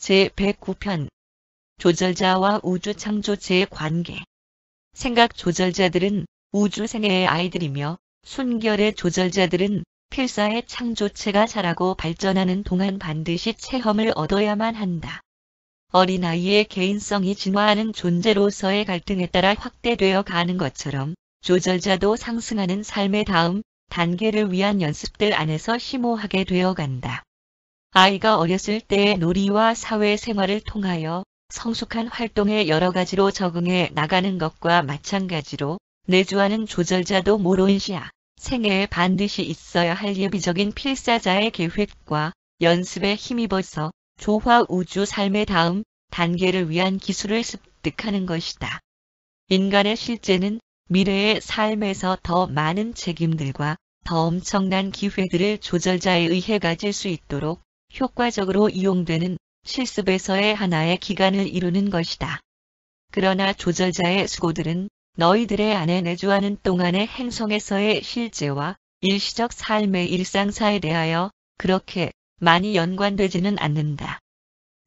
제109편 조절자와 우주창조체의 관계. 생각 조절자들은 우주생애의 아이들이며 순결의 조절자들은 필사의 창조체가 자라고 발전하는 동안 반드시 체험을 얻어야만 한다. 어린아이의 개인성이 진화하는 존재로서의 갈등에 따라 확대되어 가는 것처럼 조절자도 상승하는 삶의 다음 단계를 위한 연습들 안에서 심오하게 되어 간다. 아이가 어렸을 때의 놀이와 사회생활을 통하여 성숙한 활동에 여러 가지로 적응해 나가는 것과 마찬가지로 내주하는 조절자도 모론시아, 생애에 반드시 있어야 할 예비적인 필사자의 계획과 연습에 힘입어서 조화 우주 삶의 다음 단계를 위한 기술을 습득하는 것이다. 인간의 실제는 미래의 삶에서 더 많은 책임들과 더 엄청난 기회들을 조절자에 의해 가질 수 있도록 효과적으로 이용되는 실습에서의 하나의 기간을 이루는 것이다. 그러나 조절자의 수고들은 너희들의 안에 내주하는 동안의 행성에서의 실제와 일시적 삶의 일상사에 대하여 그렇게 많이 연관되지는 않는다.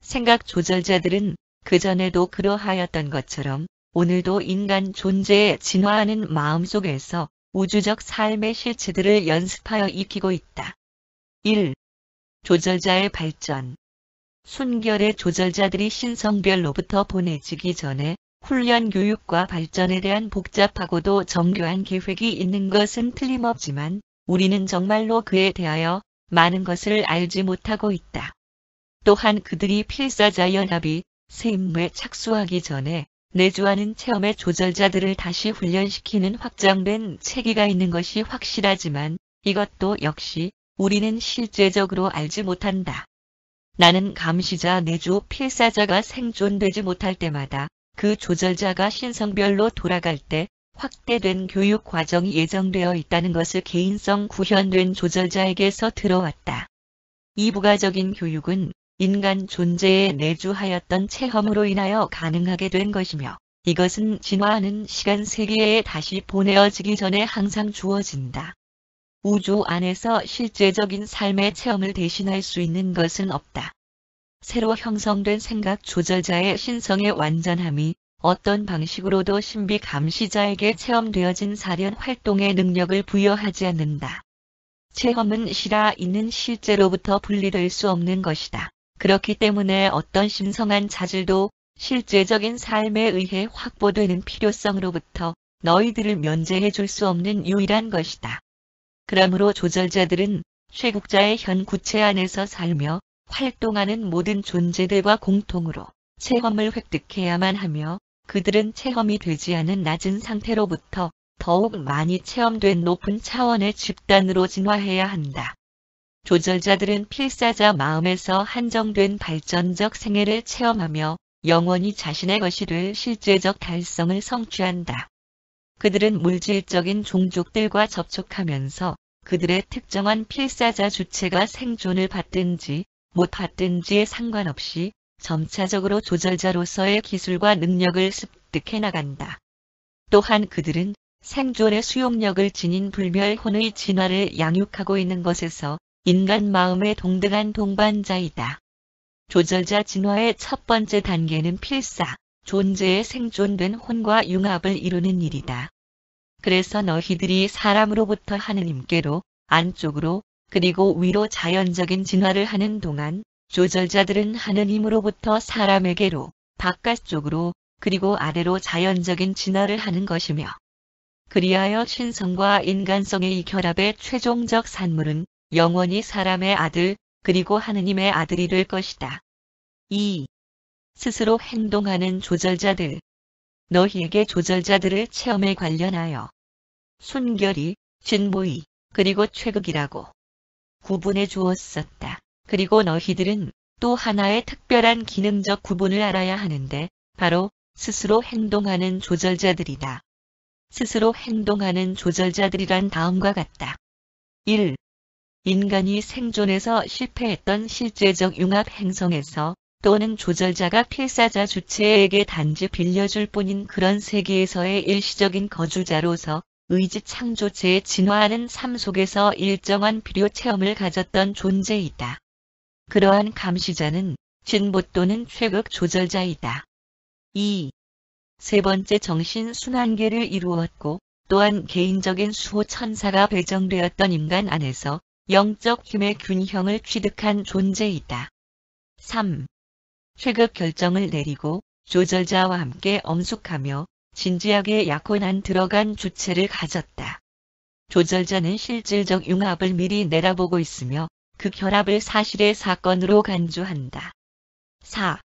생각 조절자들은 그전에도 그러하였던 것처럼 오늘도 인간 존재에 진화하는 마음속에서 우주적 삶의 실체들을 연습하여 익히고 있다. 1. 조절자의 발전. 순결의 조절자들이 신성별로부터 보내지기 전에 훈련 교육과 발전에 대한 복잡하고도 정교한 계획이 있는 것은 틀림없지만 우리는 정말로 그에 대하여 많은 것을 알지 못하고 있다. 또한 그들이 필사자 연합이 새 임무에 착수하기 전에 내주하는 체험의 조절자들을 다시 훈련시키는 확장된 체계가 있는 것이 확실하지만 이것도 역시 우리는 실제적으로 알지 못한다. 나는 감시자 내주 필사자가 생존되지 못할 때마다 그 조절자가 신성별로 돌아갈 때 확대된 교육 과정이 예정되어 있다는 것을 개인성 구현된 조절자에게서 들어왔다. 이 부가적인 교육은 인간 존재에 내주하였던 체험으로 인하여 가능하게 된 것이며 이것은 진화하는 시간 세계에 다시 보내어지기 전에 항상 주어진다. 우주 안에서 실제적인 삶의 체험을 대신할 수 있는 것은 없다. 새로 형성된 생각 조절자의 신성의 완전함이 어떤 방식으로도 신비 감시자에게 체험되어진 사련 활동의 능력을 부여하지 않는다. 체험은 실아 있는 실제로부터 분리될 수 없는 것이다. 그렇기 때문에 어떤 신성한 자질도 실제적인 삶에 의해 확보되는 필요성으로부터 너희들을 면제해 줄 수 없는 유일한 것이다. 그러므로 조절자들은 쇠국자의 현 구체 안에서 살며 활동하는 모든 존재들과 공통으로 체험을 획득해야만 하며 그들은 체험이 되지 않은 낮은 상태로부터 더욱 많이 체험된 높은 차원의 집단으로 진화해야 한다. 조절자들은 필사자 마음에서 한정된 발전적 생애를 체험하며 영원히 자신의 것이 될 실제적 달성을 성취한다. 그들은 물질적인 종족들과 접촉하면서 그들의 특정한 필사자 주체가 생존을 받든지 못 받든지에 상관없이 점차적으로 조절자로서의 기술과 능력을 습득해 나간다. 또한 그들은 생존의 수용력을 지닌 불멸혼의 진화를 양육하고 있는 것에서 인간 마음의 동등한 동반자이다. 조절자 진화의 첫 번째 단계는 필사, 존재의 생존된 혼과 융합을 이루는 일이다. 그래서 너희들이 사람으로부터 하느님께로, 안쪽으로, 그리고 위로 자연적인 진화를 하는 동안 조절자들은 하느님으로부터 사람에게로, 바깥쪽으로, 그리고 아래로 자연적인 진화를 하는 것이며 그리하여 신성과 인간성의 이 결합의 최종적 산물은 영원히 사람의 아들, 그리고 하느님의 아들이 될 것이다. 2. 스스로 행동하는 조절자들. 너희에게 조절자들을 체험에 관련하여 순결이, 진보이, 그리고 최극이라고 구분해 주었었다. 그리고 너희들은 또 하나의 특별한 기능적 구분을 알아야 하는데 바로 스스로 행동하는 조절자들이다. 스스로 행동하는 조절자들이란 다음과 같다. 1. 인간이 생존에서 실패했던 실제적 융합 행성에서 또는 조절자가 필사자 주체에게 단지 빌려줄 뿐인 그런 세계에서의 일시적인 거주자로서 의지 창조체에 진화하는 삶 속에서 일정한 필요 체험을 가졌던 존재이다. 그러한 감시자는 진보 또는 최극 조절자이다. 2. 세 번째 정신순환계를 이루었고 또한 개인적인 수호천사가 배정되었던 인간 안에서 영적 힘의 균형을 취득한 존재이다. 3. 최극 결정을 내리고 조절자와 함께 엄숙하며 진지하게 약혼한 들어간 주체를 가졌다. 조절자는 실질적 융합을 미리 내다보고 있으며 그 결합을 사실의 사건으로 간주한다. 4.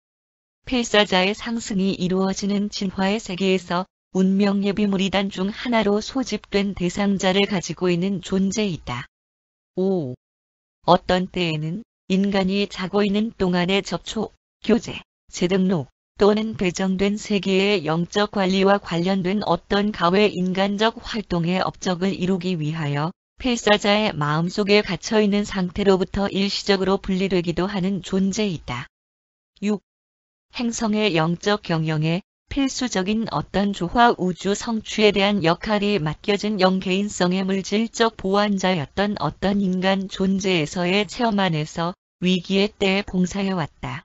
필사자의 상승이 이루어지는 진화의 세계에서 운명 예비무리단 중 하나로 소집된 대상자를 가지고 있는 존재이다. 5. 어떤 때에는 인간이 자고 있는 동안의 접촉, 교제, 재등록 또는 배정된 세계의 영적 관리와 관련된 어떤 가외 인간적 활동의 업적을 이루기 위하여 필사자의 마음속에 갇혀있는 상태로부터 일시적으로 분리되기도 하는 존재이다. 6. 행성의 영적 경영에 필수적인 어떤 조화 우주 성취에 대한 역할이 맡겨진 영개인성의 물질적 보완자였던 어떤 인간 존재에서의 체험 안에서 위기의 때에 봉사해왔다.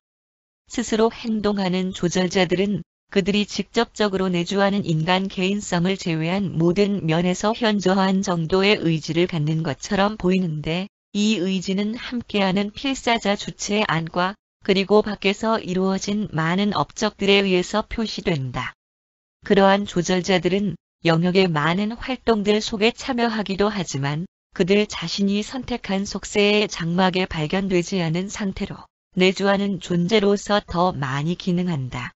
스스로 행동하는 조절자들은 그들이 직접적으로 내주하는 인간 개인성을 제외한 모든 면에서 현저한 정도의 의지를 갖는 것처럼 보이는데 이 의지는 함께하는 필사자 주체의 안과 그리고 밖에서 이루어진 많은 업적들에 의해서 표시된다. 그러한 조절자들은 영역의 많은 활동들 속에 참여하기도 하지만 그들 자신이 선택한 속세의 장막에 발견되지 않은 상태로 내주하는 존재로서 더 많이 기능한다.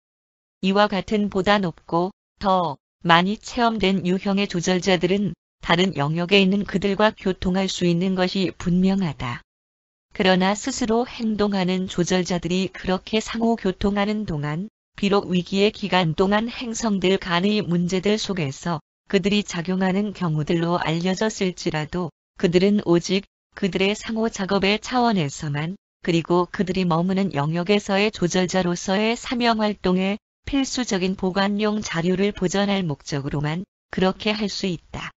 이와 같은 보다 높고 더 많이 체험된 유형의 조절자들은 다른 영역에 있는 그들과 교통할 수 있는 것이 분명하다. 그러나 스스로 행동하는 조절자들이 그렇게 상호 교통하는 동안 비록 위기의 기간 동안 행성들 간의 문제들 속에서 그들이 작용하는 경우들로 알려졌을지라도 그들은 오직 그들의 상호 작업의 차원에서만 그리고 그들이 머무는 영역에서의 조절자로서의 사명활동에 필수적인 보관용 자료를 보전할 목적으로만 그렇게 할 수 있다.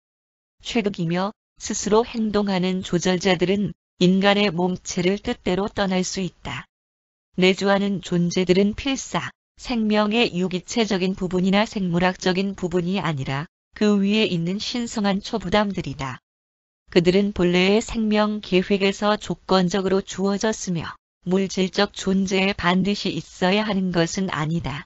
최극이며 스스로 행동하는 조절자들은 인간의 몸체를 뜻대로 떠날 수 있다. 내주하는 존재들은 필사, 생명의 유기체적인 부분이나 생물학적인 부분이 아니라 그 위에 있는 신성한 초부담들이다. 그들은 본래의 생명 계획에서 조건적으로 주어졌으며 물질적 존재에 반드시 있어야 하는 것은 아니다.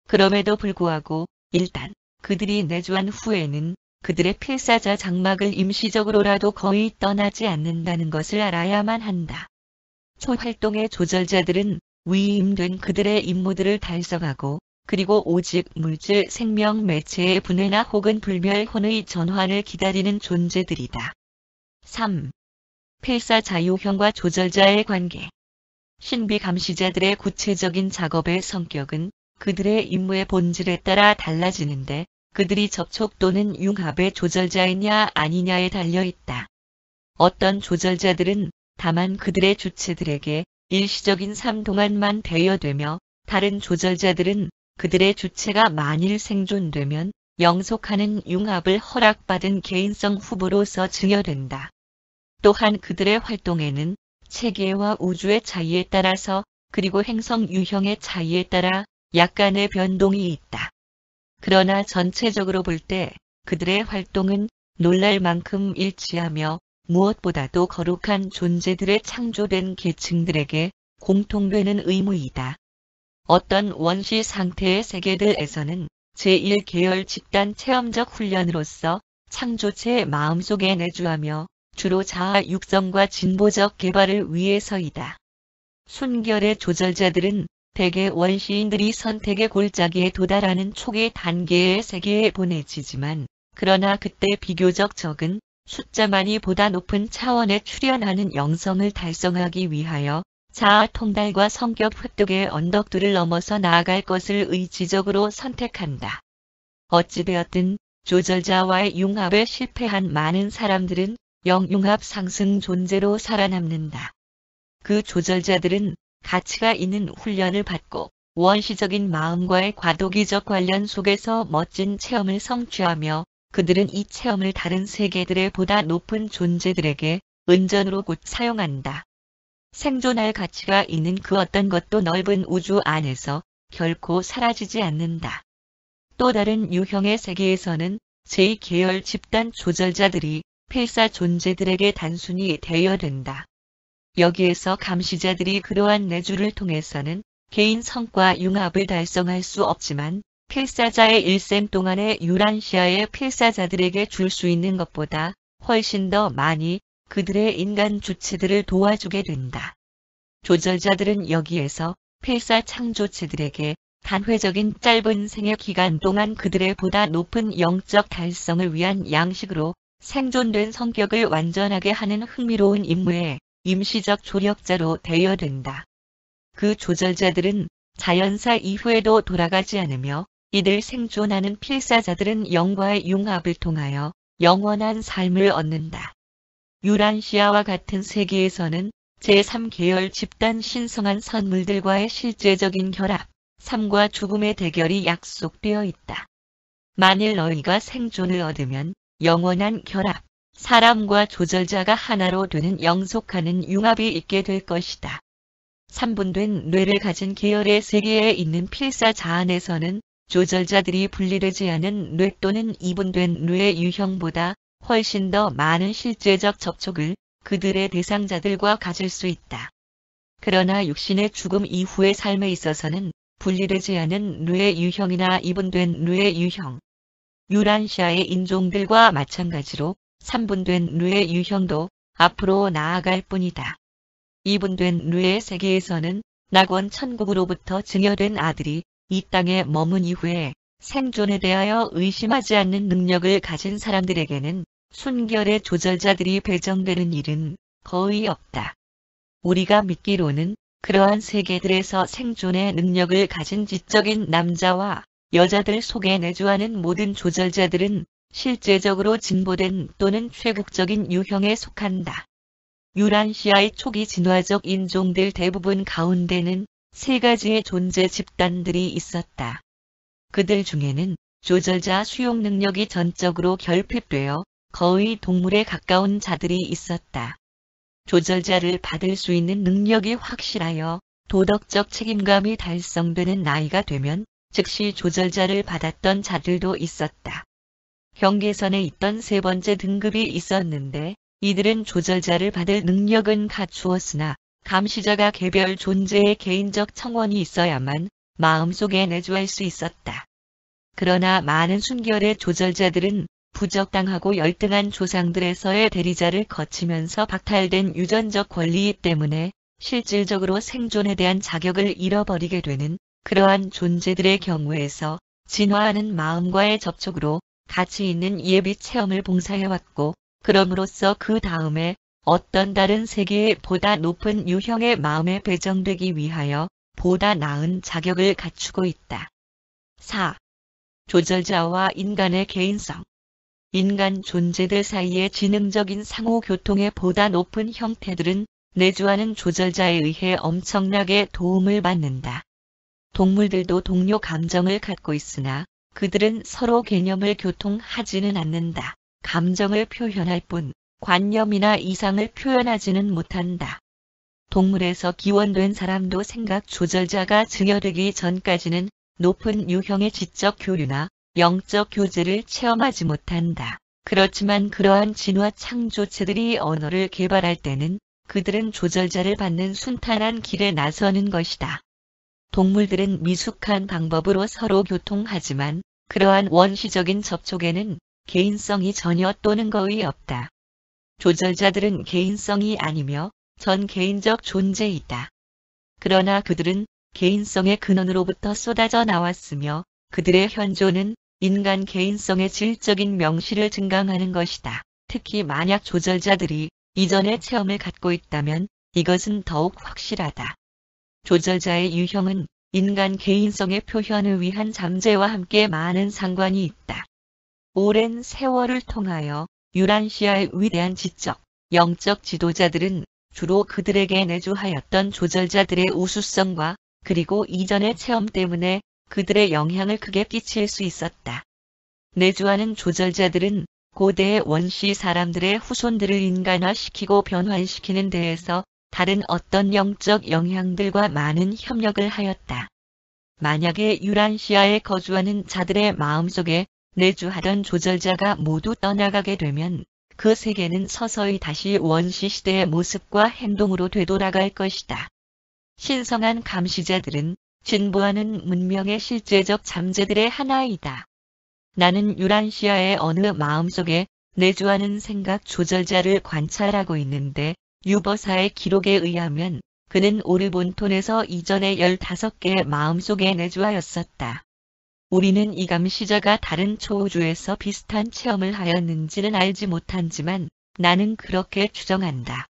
그럼에도 불구하고 일단 그들이 내주한 후에는 그들의 필사자 장막을 임시적으로라도 거의 떠나지 않는다는 것을 알아야만 한다. 초활동의 조절자들은 위임된 그들의 임무들을 달성하고 그리고 오직 물질 생명 매체의 분해나 혹은 불멸혼의 전환을 기다리는 존재들이다. 3. 필사 자유형과 조절자의 관계. 신비 감시자들의 구체적인 작업의 성격은 그들의 임무의 본질에 따라 달라지는데 그들이 접촉 또는 융합의 조절자이냐 아니냐에 달려있다. 어떤 조절자들은 다만 그들의 주체들에게 일시적인 삶 동안만 대여되며 다른 조절자들은 그들의 주체가 만일 생존되면 영속하는 융합을 허락받은 개인성 후보로서 증여된다. 또한 그들의 활동에는 체계와 우주의 차이에 따라서 그리고 행성 유형의 차이에 따라 약간의 변동이 있다. 그러나 전체적으로 볼 때 그들의 활동은 놀랄 만큼 일치하며 무엇보다도 거룩한 존재들의 창조된 계층들에게 공통되는 의무이다. 어떤 원시 상태의 세계들에서는 제1계열 집단 체험적 훈련으로서 창조체의 마음속에 내주하며 주로 자아 육성과 진보적 개발을 위해서이다. 순결의 조절자들은 대개 원시인들이 선택의 골짜기에 도달하는 초기 단계의 세계에 보내지지만 그러나 그때 비교적 적은 숫자만이 보다 높은 차원에 출현하는 영성을 달성하기 위하여 자아 통달과 성격 획득의 언덕들을 넘어서 나아갈 것을 의지적으로 선택한다. 어찌되었든 조절자와의 융합에 실패한 많은 사람들은 영융합 상승 존재로 살아남는다. 그 조절자들은 가치가 있는 훈련을 받고 원시적인 마음과의 과도기적 관련 속에서 멋진 체험을 성취하며 그들은 이 체험을 다른 세계들의 보다 높은 존재들에게 은전으로 곧 사용한다. 생존할 가치가 있는 그 어떤 것도 넓은 우주 안에서 결코 사라지지 않는다. 또 다른 유형의 세계에서는 제2계열 집단 조절자들이 필사 존재들에게 단순히 대여된다. 여기에서 감시자들이 그러한 내주를 통해서는 개인 성과 융합을 달성할 수 없지만 필사자의 일생 동안의 유란시아의 필사자들에게 줄 수 있는 것보다 훨씬 더 많이 그들의 인간 주체들을 도와주게 된다. 조절자들은 여기에서 필사 창조체들에게 단회적인 짧은 생애 기간 동안 그들의 보다 높은 영적 달성을 위한 양식으로 생존된 성격을 완전하게 하는 흥미로운 임무에 임시적 조력자로 대여된다. 그 조절자들은 자연사 이후에도 돌아가지 않으며 이들 생존하는 필사자들은 영과의 융합을 통하여 영원한 삶을 얻는다. 유란시아와 같은 세계에서는 제3계열 집단 신성한 선물들과의 실제적인 결합, 삶과 죽음의 대결이 약속되어 있다. 만일 너희가 생존을 얻으면 영원한 결합, 사람과 조절자가 하나로 되는 영속하는 융합이 있게 될 것이다. 3분된 뇌를 가진 계열의 세계에 있는 필사자 안에서는 조절자들이 분리되지 않은 뇌 또는 2분된 뇌의 유형보다 훨씬 더 많은 실제적 접촉을 그들의 대상자들과 가질 수 있다. 그러나 육신의 죽음 이후의 삶에 있어서는 분리되지 않은 뇌의 유형이나 2분된 뇌의 유형, 유란시아의 인종들과 마찬가지로 3분된 뇌의 유형도 앞으로 나아갈 뿐이다. 2분된 뇌의 세계에서는 낙원 천국으로부터 증여된 아들이 이 땅에 머문 이후에 생존에 대하여 의심하지 않는 능력을 가진 사람들에게는 순결의 조절자들이 배정되는 일은 거의 없다. 우리가 믿기로는 그러한 세계들에서 생존의 능력을 가진 지적인 남자와 여자들 속에 내주하는 모든 조절자들은 실제적으로 진보된 또는 최국적인 유형에 속한다. 유란시아의 초기 진화적 인종들 대부분 가운데는 세 가지의 존재 집단들이 있었다. 그들 중에는 조절자 수용 능력이 전적으로 결핍되어 거의 동물에 가까운 자들이 있었다. 조절자를 받을 수 있는 능력이 확실하여 도덕적 책임감이 달성되는 나이가 되면 즉시 조절자를 받았던 자들도 있었다. 경계선에 있던 세 번째 등급이 있었는데 이들은 조절자를 받을 능력은 갖추었으나 감시자가 개별 존재의 개인적 청원이 있어야만 마음속에 내주할 수 있었다. 그러나 많은 순결의 조절자들은 부적당하고 열등한 조상들에서의 대리자를 거치면서 박탈된 유전적 권리 때문에 실질적으로 생존에 대한 자격을 잃어버리게 되는 그러한 존재들의 경우에서 진화하는 마음과의 접촉으로 가치 있는 예비 체험을 봉사해왔고 그럼으로써 그 다음에 어떤 다른 세계의 보다 높은 유형의 마음에 배정되기 위하여 보다 나은 자격을 갖추고 있다. 4. 조절자와 인간의 개인성. 인간 존재들 사이의 지능적인 상호교통의 보다 높은 형태들은 내주하는 조절자에 의해 엄청나게 도움을 받는다. 동물들도 동료 감정을 갖고 있으나 그들은 서로 개념을 교통하지는 않는다. 감정을 표현할 뿐 관념이나 이상을 표현하지는 못한다. 동물에서 기원된 사람도 생각 조절자가 증여되기 전까지는 높은 유형의 지적 교류나 영적 교제를 체험하지 못한다. 그렇지만 그러한 진화 창조체들이 언어를 개발할 때는 그들은 조절자를 받는 순탄한 길에 나서는 것이다. 동물들은 미숙한 방법으로 서로 교통하지만 그러한 원시적인 접촉에는 개인성이 전혀 또는 거의 없다. 조절자들은 개인성이 아니며 전 개인적 존재이다. 그러나 그들은 개인성의 근원으로부터 쏟아져 나왔으며 그들의 현존은 인간 개인성의 질적인 명시를 증강하는 것이다. 특히 만약 조절자들이 이전의 체험을 갖고 있다면 이것은 더욱 확실하다. 조절자의 유형은 인간 개인성의 표현을 위한 잠재와 함께 많은 상관이 있다. 오랜 세월을 통하여 유란시아의 위대한 지적, 영적 지도자들은 주로 그들에게 내주하였던 조절자들의 우수성과 그리고 이전의 체험 때문에 그들의 영향을 크게 끼칠 수 있었다. 내주하는 조절자들은 고대의 원시 사람들의 후손들을 인간화시키고 변환시키는 데에서 다른 어떤 영적 영향들과 많은 협력을 하였다. 만약에 유란시아에 거주하는 자들의 마음속에 내주하던 조절자가 모두 떠나가게 되면 그 세계는 서서히 다시 원시시대의 모습과 행동으로 되돌아갈 것이다. 신성한 감시자들은 진보하는 문명의 실제적 잠재들의 하나이다. 나는 유란시아의 어느 마음속에 내주하는 생각 조절자를 관찰하고 있는데 유버사의 기록에 의하면 그는 오르본톤에서 이전에 15개의 마음속에 내주하였었다. 우리는 이 감시자가 다른 초우주에서 비슷한 체험을 하였는지는 알지 못하지만 나는 그렇게 추정한다.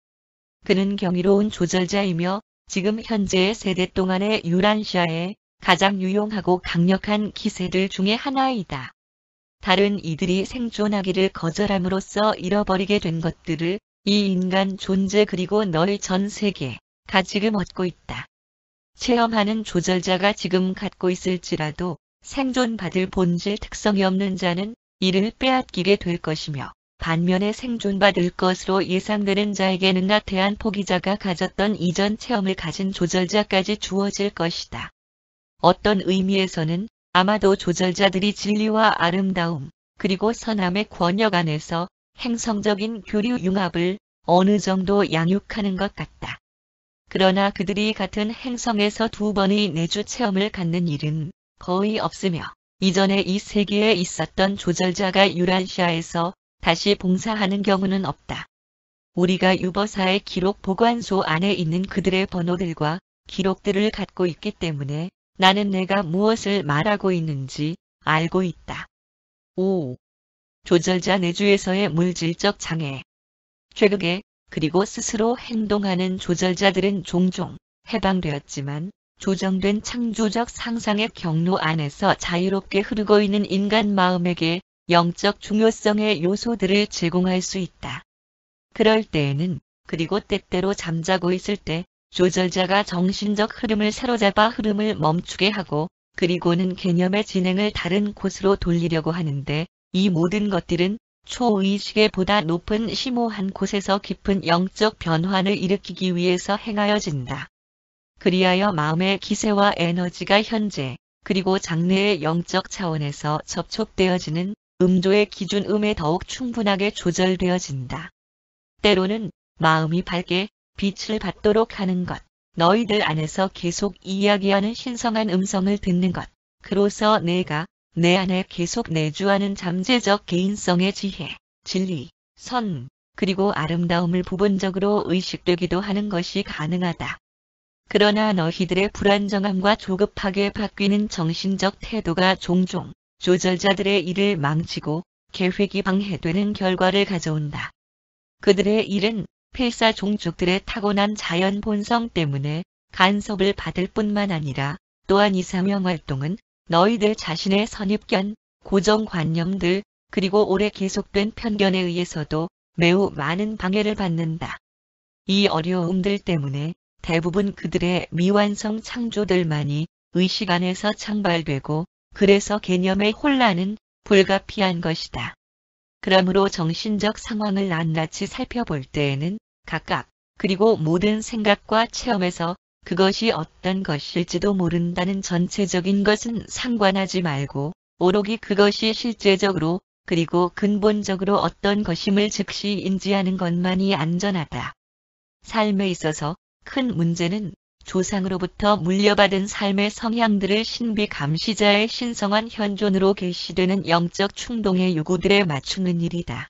그는 경이로운 조절자이며 지금 현재의 세대 동안의 유란시아의 가장 유용하고 강력한 기세들 중의 하나이다. 다른 이들이 생존하기를 거절함으로써 잃어버리게 된 것들을 이 인간 존재 그리고 너의 전 세계가 지금 얻고 있다. 체험하는 조절자가 지금 갖고 있을지라도 생존받을 본질 특성이 없는 자는 이를 빼앗기게 될 것이며 반면에 생존받을 것으로 예상되는 자에게는 나태한 포기자가 가졌던 이전 체험을 가진 조절자까지 주어질 것이다. 어떤 의미에서는 아마도 조절자들이 진리와 아름다움 그리고 선함의 권역 안에서 행성적인 교류 융합을 어느 정도 양육하는 것 같다. 그러나 그들이 같은 행성에서 2번의 내주 체험을 갖는 일은 거의 없으며 이전에 이 세계에 있었던 조절자가 유란시아에서 다시 봉사하는 경우는 없다. 우리가 유버사의 기록 보관소 안에 있는 그들의 번호들과 기록들을 갖고 있기 때문에 나는 내가 무엇을 말하고 있는지 알고 있다. 5. 조절자 내주에서의 물질적 장애. 최근에 그리고 스스로 행동하는 조절자들은 종종 해방되었지만 조정된 창조적 상상의 경로 안에서 자유롭게 흐르고 있는 인간 마음에게 영적 중요성의 요소들을 제공할 수 있다. 그럴 때에는 그리고 때때로 잠자고 있을 때 조절자가 정신적 흐름을 사로잡아 흐름을 멈추게 하고 그리고는 개념의 진행을 다른 곳으로 돌리려고 하는데 이 모든 것들은 초의식의 보다 높은 심오한 곳에서 깊은 영적 변환을 일으키기 위해서 행하여진다. 그리하여 마음의 기세와 에너지가 현재 그리고 장래의 영적 차원에서 접촉되어지는 음조의 기준음에 더욱 충분하게 조절되어진다. 때로는 마음이 밝게 빛을 받도록 하는 것, 너희들 안에서 계속 이야기하는 신성한 음성을 듣는 것, 그로써 내가 내 안에 계속 내주하는 잠재적 개인성의 지혜, 진리, 선, 그리고 아름다움을 부분적으로 의식되기도 하는 것이 가능하다. 그러나 너희들의 불안정함과 조급하게 바뀌는 정신적 태도가 종종 조절자들의 일을 망치고 계획이 방해되는 결과를 가져온다. 그들의 일은 필사 종족들의 타고난 자연 본성 때문에 간섭을 받을 뿐만 아니라 또한 이사명 활동은 너희들 자신의 선입견, 고정관념들, 그리고 오래 계속된 편견에 의해서도 매우 많은 방해를 받는다. 이 어려움들 때문에 대부분 그들의 미완성 창조들만이 의식 안에서 창발되고 그래서 개념의 혼란은 불가피한 것이다. 그러므로 정신적 상황을 낱낱이 살펴볼 때에는 각각 그리고 모든 생각과 체험에서 그것이 어떤 것일지도 모른다는 전체적인 것은 상관하지 말고 오로기 그것이 실제적으로 그리고 근본적으로 어떤 것임을 즉시 인지하는 것만이 안전하다. 삶에 있어서 큰 문제는 조상으로부터 물려받은 삶의 성향들을 신비 감시자의 신성한 현존으로 계시되는 영적 충동의 요구들에 맞추는 일이다.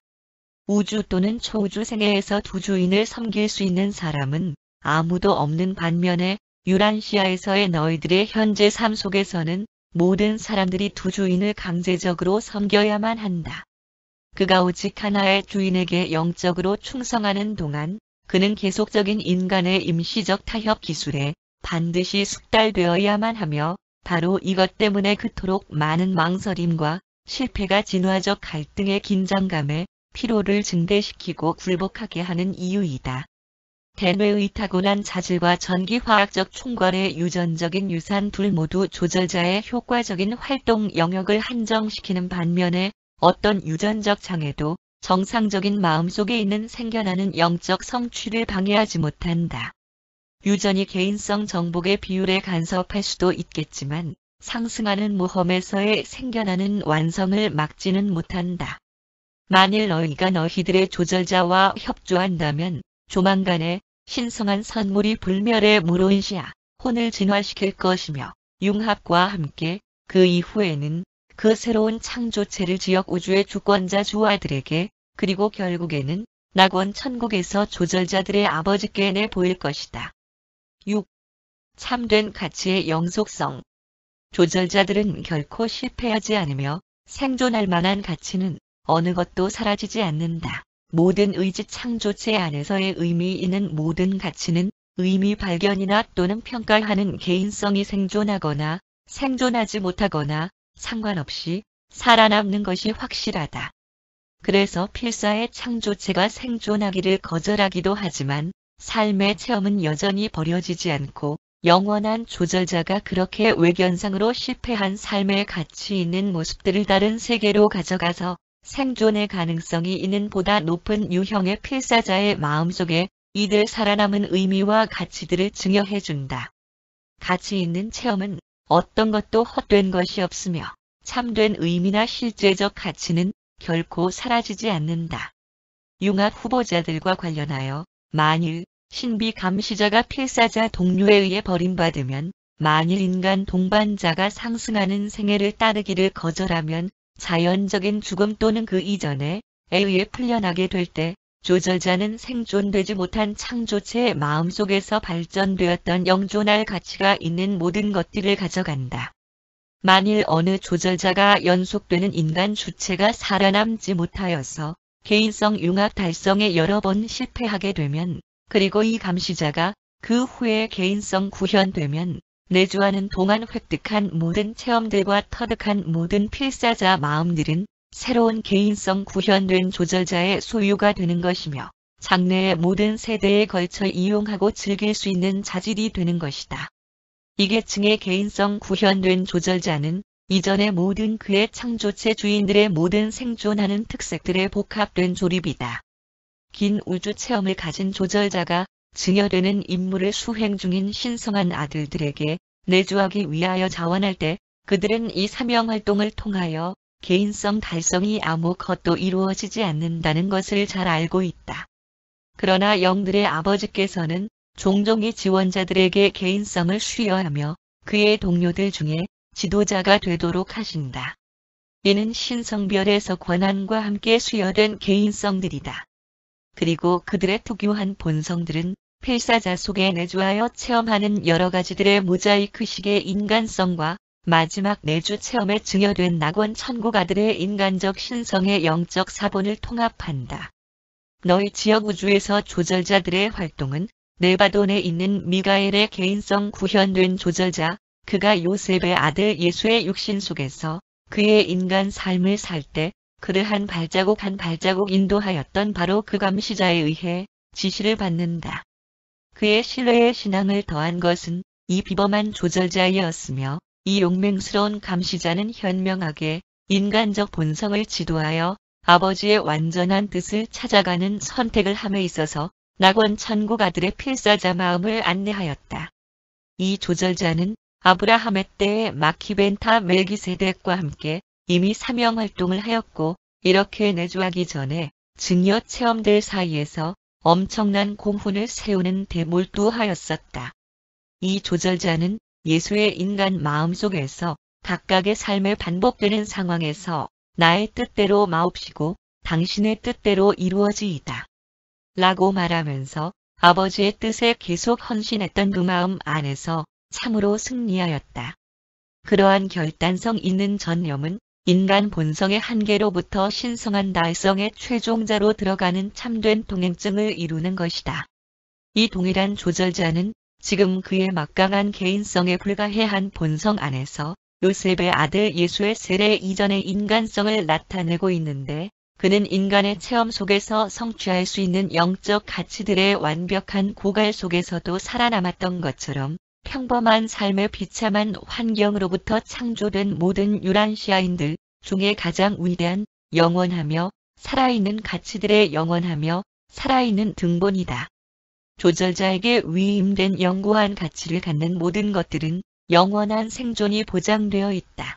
우주 또는 초우주 생애에서 두 주인을 섬길 수 있는 사람은 아무도 없는 반면에 유란시아에서의 너희들의 현재 삶 속에서는 모든 사람들이 두 주인을 강제적으로 섬겨야만 한다. 그가 오직 하나의 주인에게 영적으로 충성하는 동안 그는 계속적인 인간의 임시적 타협 기술에 반드시 숙달되어야만 하며 바로 이것 때문에 그토록 많은 망설임과 실패가 진화적 갈등의 긴장감에 피로를 증대시키고 굴복하게 하는 이유이다. 대뇌의 타고난 자질과 전기화학적 총괄의 유전적인 유산 둘 모두 조절자의 효과적인 활동 영역을 한정시키는 반면에 어떤 유전적 장애도 정상적인 마음속에 있는 생겨나는 영적 성취를 방해하지 못한다. 유전이 개인성 정복의 비율에 간섭할 수도 있겠지만 상승하는 모험에서의 생겨나는 완성을 막지는 못한다. 만일 너희가 너희들의 조절자와 협조한다면 조만간에 신성한 선물이 불멸의 무론시아 혼을 진화시킬 것이며 융합과 함께 그 이후에는 그 새로운 창조체를 지역 우주의 주권자 주아들에게 그리고 결국에는 낙원 천국에서 조절자들의 아버지께 내보일 것이다. 6. 참된 가치의 영속성. 조절자들은 결코 실패하지 않으며 생존할 만한 가치는 어느 것도 사라지지 않는다. 모든 의지 창조체 안에서의 의미 있는 모든 가치는 의미 발견이나 또는 평가하는 개인성이 생존하거나 생존하지 못하거나 상관없이 살아남는 것이 확실하다. 그래서 필사의 창조체가 생존하기를 거절하기도 하지만 삶의 체험은 여전히 버려지지 않고 영원한 조절자가 그렇게 외견상으로 실패한 삶의 가치 있는 모습들을 다른 세계로 가져가서 생존의 가능성이 있는 보다 높은 유형의 필사자의 마음속에 이들 살아남은 의미와 가치들을 증여해준다. 가치 있는 체험은 어떤 것도 헛된 것이 없으며 참된 의미나 실제적 가치는 결코 사라지지 않는다. 융합 후보자들과 관련하여 만일 신비 감시자가 필사자 동료에 의해 버림받으면 만일 인간 동반자가 상승하는 생애를 따르기를 거절하면 자연적인 죽음 또는 그 이전에 의해 풀려나게 될 때 조절자는 생존되지 못한 창조체의 마음속에서 발전되었던 영존할 가치가 있는 모든 것들을 가져간다. 만일 어느 조절자가 연속되는 인간 주체가 살아남지 못하여서 개인성 융합 달성에 여러 번 실패하게 되면 그리고 이 감시자가 그 후에 개인성 구현되면 내주하는 동안 획득한 모든 체험들과 터득한 모든 필사자 마음들은 새로운 개인성 구현된 조절자의 소유가 되는 것이며 장래의 모든 세대에 걸쳐 이용하고 즐길 수 있는 자질이 되는 것이다. 이 계층의 개인성 구현된 조절자는 이전의 모든 그의 창조체 주인들의 모든 생존하는 특색들의 복합된 조립이다. 긴 우주 체험을 가진 조절자가 증여되는 임무를 수행 중인 신성한 아들들에게 내주하기 위하여 자원할 때 그들은 이 사명활동을 통하여 개인성 달성이 아무것도 이루어지지 않는다는 것을 잘 알고 있다. 그러나 영들의 아버지께서는 종종 이 지원자들에게 개인성을 수여하며 그의 동료들 중에 지도자가 되도록 하신다. 이는 신성별에서 권한과 함께 수여된 개인성들이다. 그리고 그들의 특유한 본성들은 필사자 속에 내주하여 체험하는 여러 가지들의 모자이크식의 인간성과 마지막 내주 체험에 증여된 낙원 천국 아들의 인간적 신성의 영적 사본을 통합한다. 너희 지역 우주에서 조절자들의 활동은 네바돈에 있는 미가엘의 개인성 구현된 조절자, 그가 요셉의 아들 예수의 육신 속에서 그의 인간 삶을 살 때 그를 한 발자국 한 발자국 인도하였던 바로 그 감시자에 의해 지시를 받는다. 그의 신뢰의 신앙을 더한 것은 이 비범한 조절자이었으며 이 용맹스러운 감시자는 현명하게 인간적 본성을 지도하여 아버지의 완전한 뜻을 찾아가는 선택을 함에 있어서 낙원 천국 아들의 필사자 마음을 안내하였다. 이 조절자는 아브라함의 때의 마키벤타 멜기세덱과 함께 이미 사명활동을 하였고 이렇게 내주하기 전에 증여 체험들 사이에서 엄청난 공훈을 세우는 데 몰두하였었다. 이 조절자는 예수의 인간 마음속에서 각각의 삶에 반복되는 상황에서 나의 뜻대로 마옵시고 당신의 뜻대로 이루어지이다. 라고 말하면서 아버지의 뜻에 계속 헌신했던 그 마음 안에서 참으로 승리하였다. 그러한 결단성 있는 전념은 인간 본성의 한계로부터 신성한 달성의 최종자로 들어가는 참된 동행증을 이루는 것이다. 이 동일한 조절자는 지금 그의 막강한 개인성에 불과해한 본성 안에서 요셉의 아들 예수의 세례 이전의 인간성을 나타내고 있는데 그는 인간의 체험 속에서 성취할 수 있는 영적 가치들의 완벽한 고갈 속에서도 살아남았던 것처럼 평범한 삶의 비참한 환경으로부터 창조된 모든 유란시아인들 중에 가장 위대한 영원하며 살아있는 가치들의 영원하며 살아있는 등본이다. 조절자에게 위임된 영구한 가치를 갖는 모든 것들은 영원한 생존이 보장되어 있다.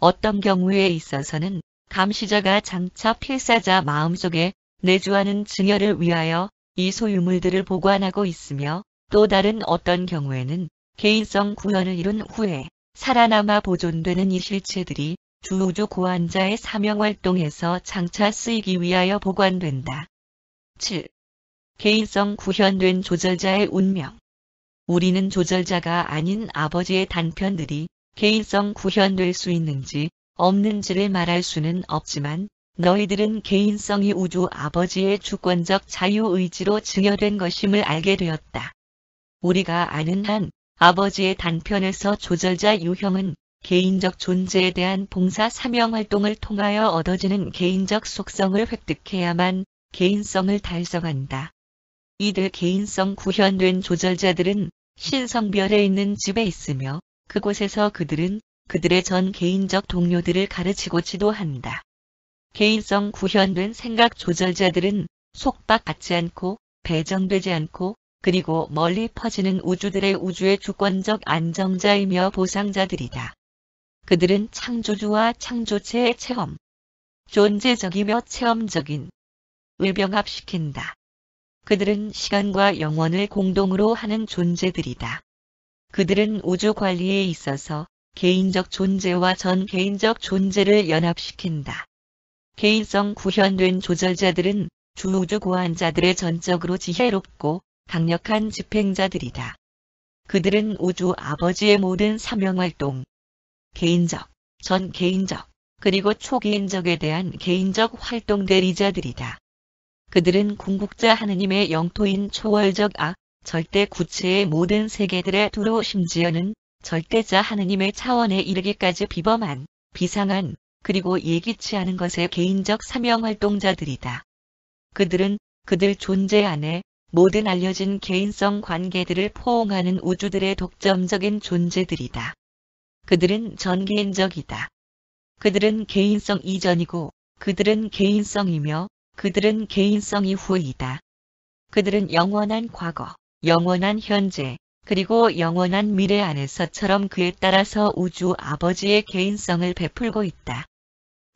어떤 경우에 있어서는 감시자가 장차 필사자 마음속에 내주하는 증여를 위하여 이 소유물들을 보관하고 있으며, 또 다른 어떤 경우에는 개인성 구현을 이룬 후에 살아남아 보존되는 이 실체들이 주우주 고안자의 사명활동에서 장차 쓰이기 위하여 보관된다. 7. 개인성 구현된 조절자의 운명. 우리는 조절자가 아닌 아버지의 단편들이 개인성 구현될 수 있는지 없는지를 말할 수는 없지만, 너희들은 개인성이 우주 아버지의 주권적 자유의지로 증여된 것임을 알게 되었다. 우리가 아는 한 아버지의 단편에서 조절자 유형은 개인적 존재에 대한 봉사 사명활동을 통하여 얻어지는 개인적 속성을 획득해야만 개인성을 달성한다. 이들 개인성 구현된 조절자들은 신성별에 있는 집에 있으며, 그곳에서 그들은 그들의 전 개인적 동료들을 가르치고 지도한다. 개인성 구현된 생각 조절자들은 속박받지 않고 배정되지 않고 그리고 멀리 퍼지는 우주들의 우주의 주권적 안정자이며 보상자들이다. 그들은 창조주와 창조체의 체험, 존재적이며 체험적인 을 병합시킨다. 그들은 시간과 영원을 공동으로 하는 존재들이다. 그들은 우주 관리에 있어서 개인적 존재와 전 개인적 존재를 연합시킨다. 개인성 구현된 조절자들은 주우주 고안자들의 전적으로 지혜롭고 강력한 집행자들이다. 그들은 우주 아버지의 모든 사명활동, 개인적, 전 개인적, 그리고 초개인적에 대한 개인적 활동 대리자들이다. 그들은 궁극자 하느님의 영토인 초월적 절대 구체의 모든 세계들의 두루 심지어는 절대자 하느님의 차원에 이르기까지 비범한, 비상한, 그리고 예기치 않은 것의 개인적 사명활동자들이다. 그들은 그들 존재 안에 모든 알려진 개인성 관계들을 포옹하는 우주들의 독점적인 존재들이다. 그들은 전개인적이다. 그들은 개인성 이전이고, 그들은 개인성이며, 그들은 개인성 이후이다. 그들은 영원한 과거, 영원한 현재, 그리고 영원한 미래 안에서처럼 그에 따라서 우주 아버지의 개인성을 베풀고 있다.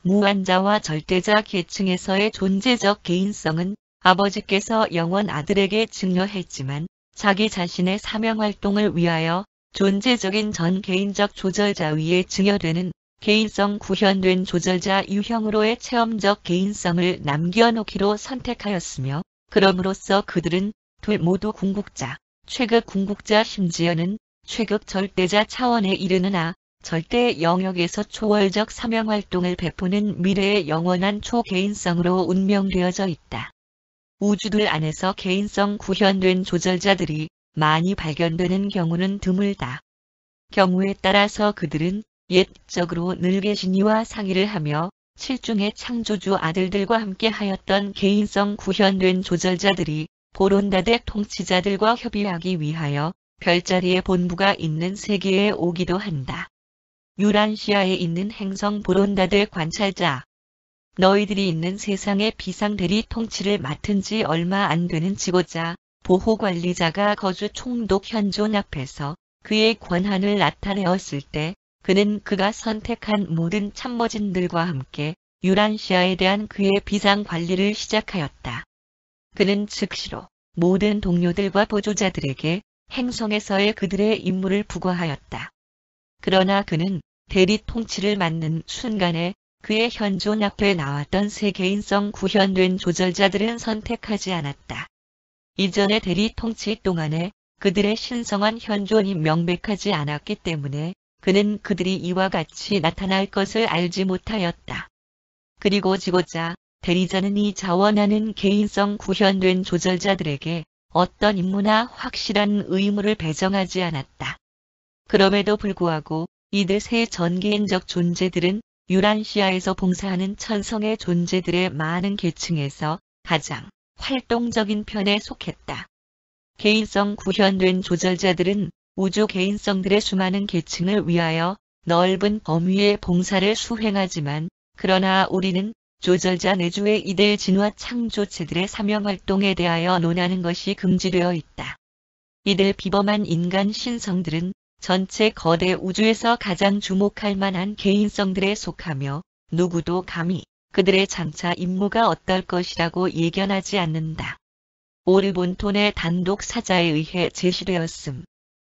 무한자와 절대자 계층에서의 존재적 개인성은 아버지께서 영원 아들에게 증여했지만, 자기 자신의 사명활동을 위하여 존재적인 전 개인적 조절자 위에 증여되는 개인성 구현된 조절자 유형으로의 체험적 개인성을 남겨놓기로 선택하였으며, 그럼으로써 그들은 둘 모두 궁극자, 최극 궁극자 심지어는 최극 절대자 차원에 이르는 절대 영역에서 초월적 사명활동을 베푸는 미래의 영원한 초개인성으로 운명되어져 있다. 우주들 안에서 개인성 구현된 조절자들이 많이 발견되는 경우는 드물다. 경우에 따라서 그들은 옛적으로 늘 계신 이와 상의를 하며 칠중의 창조주 아들들과 함께 하였던 개인성 구현된 조절자들이 보론다덱 통치자들과 협의하기 위하여 별자리의 본부가 있는 세계에 오기도 한다. 유란시아에 있는 행성 보론다덱 관찰자. 너희들이 있는 세상의 비상대리 통치를 맡은 지 얼마 안 되는 지고자, 보호관리자가 거주 총독 현존 앞에서 그의 권한을 나타내었을 때, 그는 그가 선택한 모든 참모진들과 함께 유란시아에 대한 그의 비상관리를 시작하였다. 그는 즉시로 모든 동료들과 보조자들에게 행성에서의 그들의 임무를 부과하였다. 그러나 그는 대리 통치를 맡는 순간에 그의 현존 앞에 나왔던 세 개인성 구현된 조절자들은 선택하지 않았다. 이전의 대리 통치 동안에 그들의 신성한 현존이 명백하지 않았기 때문에 그는 그들이 이와 같이 나타날 것을 알지 못하였다. 그리고 지고자, 대리자는 이 자원하는 개인성 구현된 조절자들에게 어떤 임무나 확실한 의무를 배정하지 않았다. 그럼에도 불구하고 이들 세 전개인적 존재들은 유란시아에서 봉사하는 천성의 존재들의 많은 계층에서 가장 활동적인 편에 속했다. 개인성 구현된 조절자들은 우주 개인성들의 수많은 계층을 위하여 넓은 범위의 봉사를 수행하지만, 그러나 우리는 조절자 내주의 이들 진화 창조체들의 사명활동에 대하여 논하는 것이 금지되어 있다. 이들 비범한 인간 신성들은 전체 거대 우주에서 가장 주목할 만한 개인성들에 속하며 누구도 감히 그들의 장차 임무가 어떨 것이라고 예견하지 않는다. 오르본톤의 단독 사자에 의해 제시되었음.